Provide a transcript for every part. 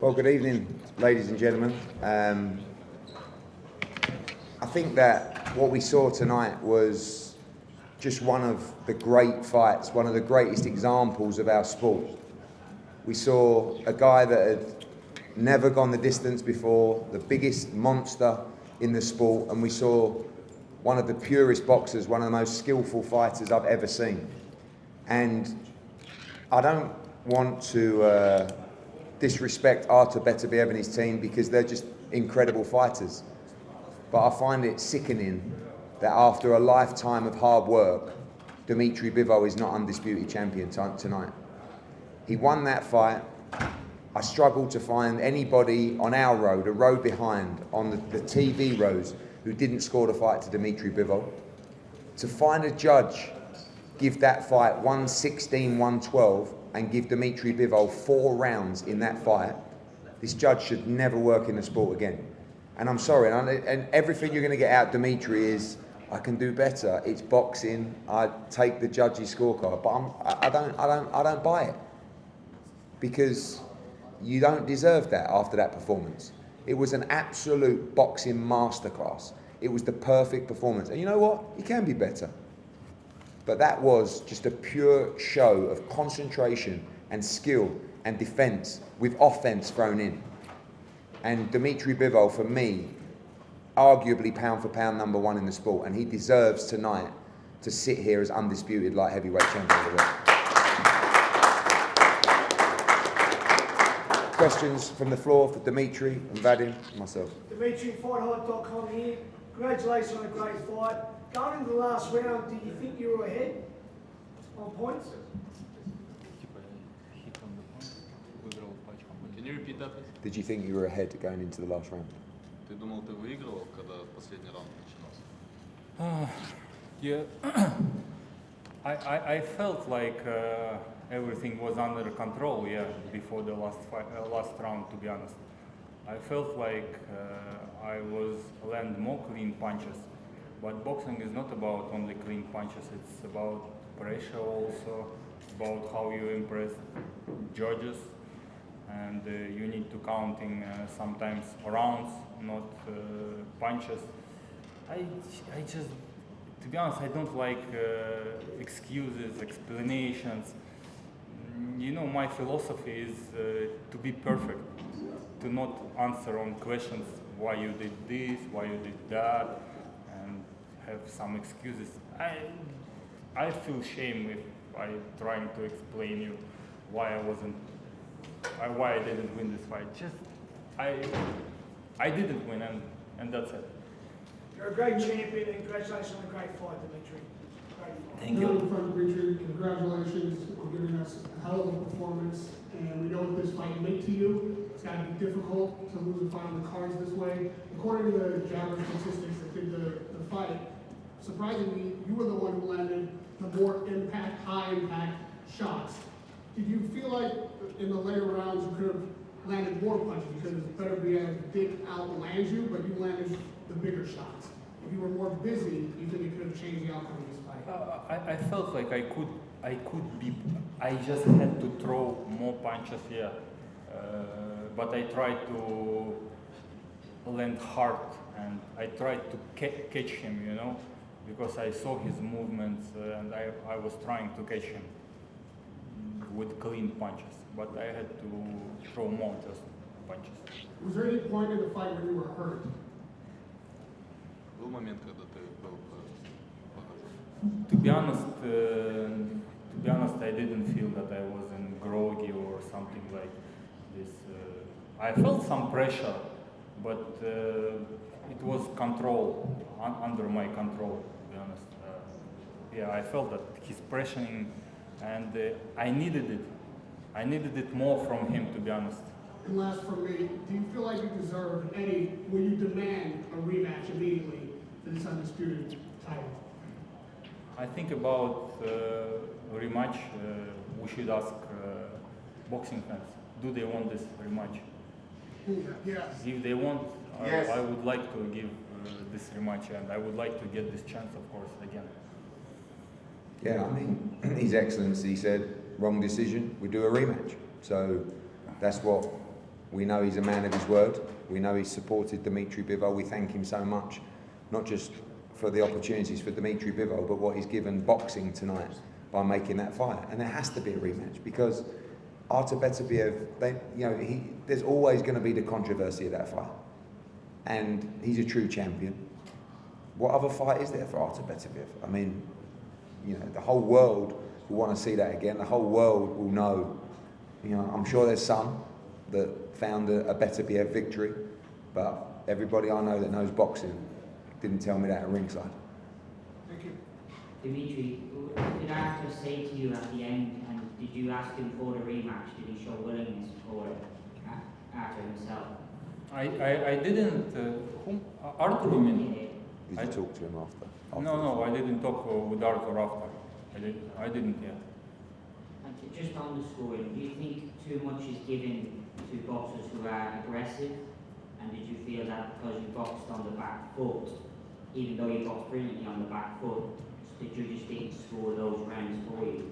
Well, good evening, ladies and gentlemen. I think that what we saw tonight was just one of the great fights, one of the greatest examples of our sport. We saw a guy that had never gone the distance before, the biggest monster in the sport, and we saw one of the purest boxers, one of the most skillful fighters I've ever seen. And I don't want to disrespect Artur Beterbiev and his team because they're just incredible fighters. But I find it sickening that after a lifetime of hard work, Dmitry Bivol is not undisputed champion tonight. He won that fight. I struggled to find anybody on our road, a road behind, on the TV rows, who didn't score the fight to Dmitry Bivol. To find a judge give that fight 116, 112, and give Dmitry Bivol 4 rounds in that fight, this judge should never work in the sport again. And I'm sorry, and everything you're going to get out Dmitry is, I can do better. It's boxing. I take the judge's scorecard, but I don't buy it, because you don't deserve that after that performance. It was an absolute boxing masterclass. It was the perfect performance, and you know what? You can be better. But that was just a pure show of concentration and skill and defense with offense thrown in. And Dmitry Bivol, for me, arguably pound for pound #1 in the sport, and he deserves tonight to sit here as undisputed light heavyweight champion of the world. Questions from the floor for Dmitry and Vadim and myself. Dmitry, FightHype.com here. Congratulations on a great fight. Going into the last round, do you think you were ahead on points? Can you repeat that, please? Did you think you were ahead going into the last round? Ты думал, ты выигрывал, когда последний раунд начинался? Yeah, I felt like everything was under control. Yeah, before the last round, to be honest, I felt like I was land more clean punches. But boxing is not about only clean punches. It's about pressure also, about how you impress judges, and you need to counting sometimes rounds, not punches. I just, to be honest, I don't like excuses, explanations. You know, my philosophy is to be perfect, to not answer on questions why you did this, why you did that, and have some excuses. I feel shame if I trying to explain you why why I didn't win this fight. Just I didn't win, and that's it. You're a great champion, and congratulations on a great fight, Dmitry. Great fight. Thank you. Dmitry, congratulations on giving us a hell of a performance. And we know what this fight meant to you. It's got to be difficult to lose a fight on the cards this way. According to the Jabber statistics that did the fight, surprisingly, you were the one who landed the more high impact shots. Did you feel like in the later rounds you could have landed more punches because Beterbiev did outland you, but you landed the bigger shots? If you were more busy, you think it could have changed the outcome of this fight? I felt like I could be. I just had to throw more punches, yeah. But I tried to land hard, and I tried to catch him, you know, because I saw his movements, and I was trying to catch him with clean punches. But I had to throw more just punches. Was there any point in the fight when you were hurt? Был момент, когда ты был To be honest, I didn't feel that I was in groggy or something like this. I felt some pressure, but it was under my control, to be honest. Yeah, I felt that he's pressuring, and I needed it. I needed it more from him, to be honest. And last for me, do you feel like you deserve will you demand a rematch immediately for this undisputed title? I think about rematch, we should ask boxing fans, do they want this rematch? Yes. If they want, Yes. I would like to give this rematch, and I would like to get this chance, of course, again. Yeah, I mean, His Excellency said, wrong decision, we do a rematch. So that's what We know he's a man of his word. We know he's supported Dmitry Bivol. We thank him so much, not just for the opportunities for Dmitry Bivol, but what he's given boxing tonight by making that fight. And there has to be a rematch because Artur Beterbiev, there's always going to be the controversy of that fight. And he's a true champion. What other fight is there for Artur Beterbiev? I mean, the whole world will want to see that again. The whole world will know. I'm sure there's some that found a Beterbiev victory, but everybody I know that knows boxing didn't tell me that at ringside. Thank you. Dmitry, did Artur say to you at the end, and did you ask him for the rematch? Did he show willingness for it, Artur himself? I didn't. Whom? Artur, you mean? Did you talk to him after? No, I didn't talk with Artur after. I didn't, yeah. And just on the scoring, do you think too much is given to boxers who are aggressive? And did you feel that because you boxed on the back foot, even though you boxed brilliantly on the back foot, the judges didn't score those rounds for you?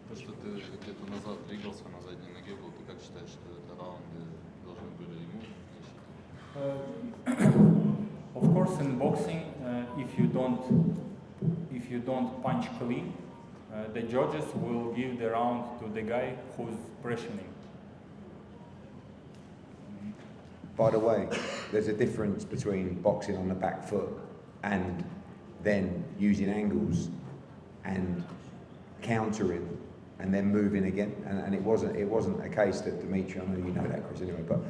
То, что ты где-то назад двигался на задней ноге был, ты как считаешь, что это раунды должны были ему? Of course, in boxing, if you don't punch clean, the judges will give the round to the guy who's pressuring. By the way, there's a difference between boxing on the back foot and then using angles and countering and then moving again. And it wasn't a case that Dmitry, I know you know that, Chris, anyway, but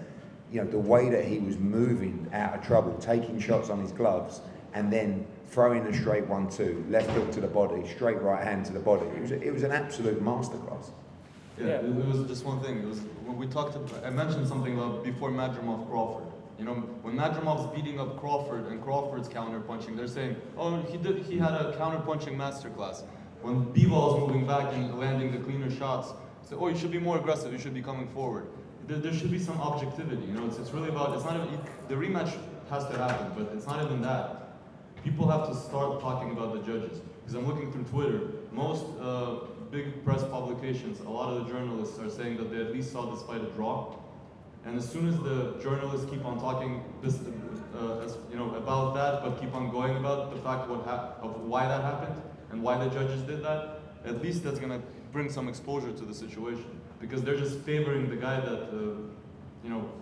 the way that he was moving out of trouble, taking shots on his gloves and then throwing a straight 1-2, left hook to the body, straight right hand to the body. It was an absolute masterclass. Yeah, it was just one thing. It was when we talked about, I mentioned something about before Madrimov Crawford. When Madrimov's beating up Crawford and Crawford's counter-punching, they're saying, oh, he had a counter-punching masterclass. When Bivol's moving back and landing the cleaner shots, say, oh, you should be more aggressive, you should be coming forward. There should be some objectivity, it's really about, it's not even, the rematch has to happen, but it's not even that. People have to start talking about the judges. Because I'm looking through Twitter, most big press publications, a lot of the journalists are saying that they at least saw this fight a draw. And as soon as the journalists keep on talking about that, but keep on going about the fact of why that happened and why the judges did that, at least that's going to bring some exposure to the situation. Because they're just favoring the guy that,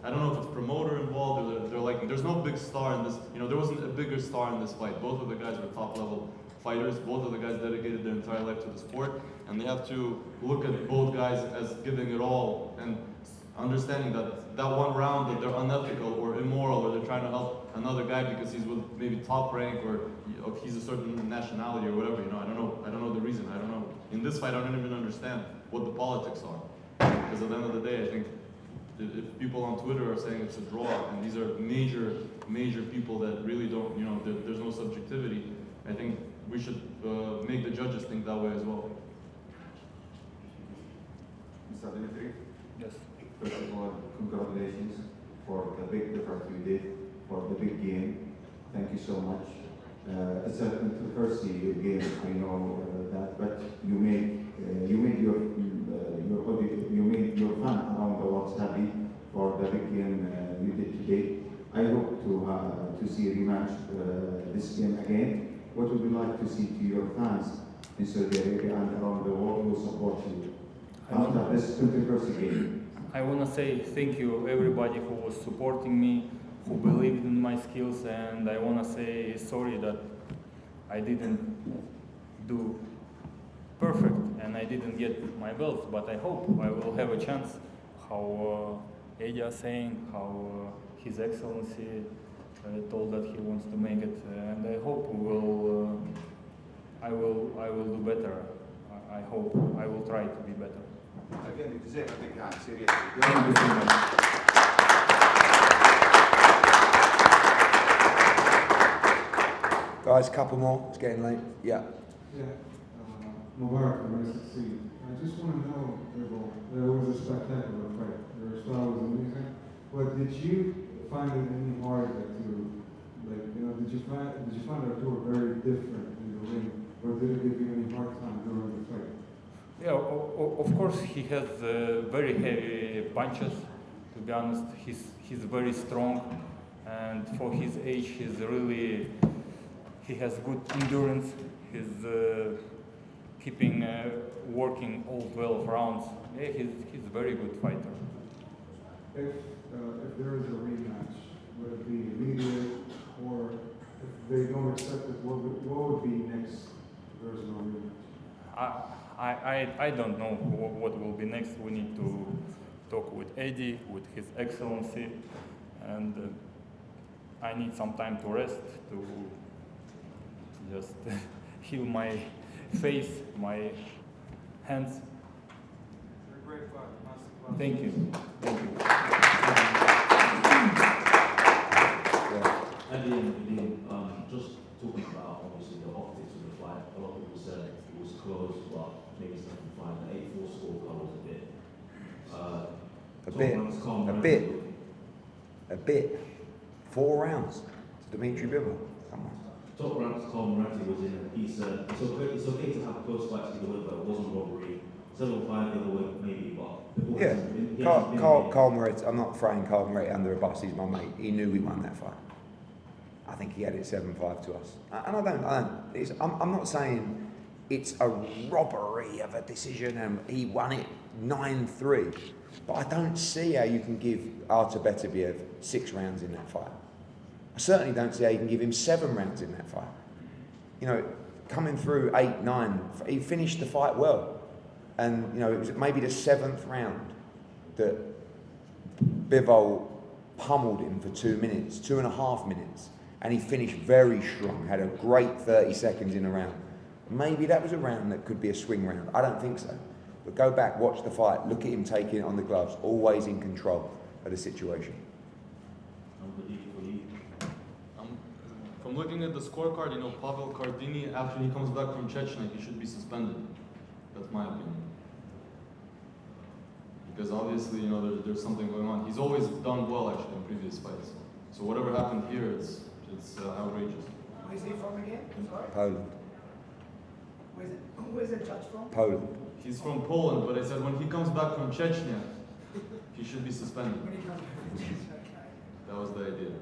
I don't know if it's promoter involved or they're like, there's no big star in this, there wasn't a bigger star in this fight. Both of the guys were top level fighters. Both of the guys dedicated their entire life to the sport. And they have to look at both guys as giving it all and understanding that one round that they're unethical or immoral or they're trying to help another guy because he's with maybe top rank or he's a certain nationality or whatever, I don't know the reason. I don't know. In this fight, I don't even understand what the politics are. Because at the end of the day, I think if people on Twitter are saying it's a draw, and these are major people that really don't, there's no subjectivity, I think we should make the judges think that way as well. Mr. Dmitry, Yes. first of all, congratulations for the big effort you did, for the big game. Thank you so much. It's a controversy game, I know that, but you made your fan around the world happy for the big game you did today. I hope to see a rematch this game again. What would you like to see to your fans in Saudi Arabia and around the world who support you after this controversy game? I want to say thank you everybody who was supporting me, who believed in my skills, and I want to say sorry that I didn't do perfect and I didn't get my belts, but I hope I will have a chance. How Edia saying, how His Excellency told that he wants to make it, and I hope I will do better. I hope I will try to be better. Again, it is a big hand, seriously. Thank you so much. Guys, couple more. It's getting late. Yeah. Yeah, Mubarak, nice to see you. I just want to know, Bivol, that was a spectacular fight. Your style was amazing. But did you find it any hard did you find Artur very different in the ring, or did it give you any hard time during the fight? Yeah, of course he has very heavy punches, to be honest, he's very strong, and for his age, he has good endurance. He's keeping working all 12 rounds. Yeah, he's a very good fighter. If there is a rematch, would it be immediate, or if they don't accept it, what would be next if there's no rematch? I don't know what will be next. We need to talk with Eddie, with His Excellency, and I need some time to rest, to just heal my face, my hands. You're a great fighter. Thank you. Thank you. At the end of the day, just talking about obviously the optics of the fight, a lot of people said it was close, but maybe it's nothing fine. The 8-4 scorecard was a bit. 4 rounds to Dmitry Bivol. Come on. Top rank Tom Ranty was in, and he said it's okay to have close fights either way, but it wasn't robbery. 7-5 the other way, maybe, but Yeah, Carl Moretti, I'm not throwing Carl Moretti under a bus, he's my mate. He knew we won that fight. I think he had it 7-5 to us. And I'm not saying it's a robbery of a decision and he won it 9-3. But I don't see how you can give Artur Beterbiev 6 rounds in that fight. I certainly don't see how you can give him 7 rounds in that fight. You know, coming through 8, 9, he finished the fight well. And, you know, it was maybe the 7th round that Bivol pummeled him for 2 minutes, 2.5 minutes. And he finished very strong, had a great 30 seconds in a round. Maybe that was a round that could be a swing round. I don't think so. But go back, watch the fight, look at him taking it on the gloves, always in control of the situation. From looking at the scorecard, you know, Pavel Kardini, after he comes back from Chechnya, he should be suspended. That's my opinion. Because obviously, you know, there's something going on. He's always done well, actually, in previous fights. So whatever happened here, it's outrageous. Where's he from again? Sorry? Poland. Where's the judge from? Poland. He's from Poland, but I said when he comes back from Chechnya, he should be suspended. When he comes back from Chechnya, okay. That was the idea.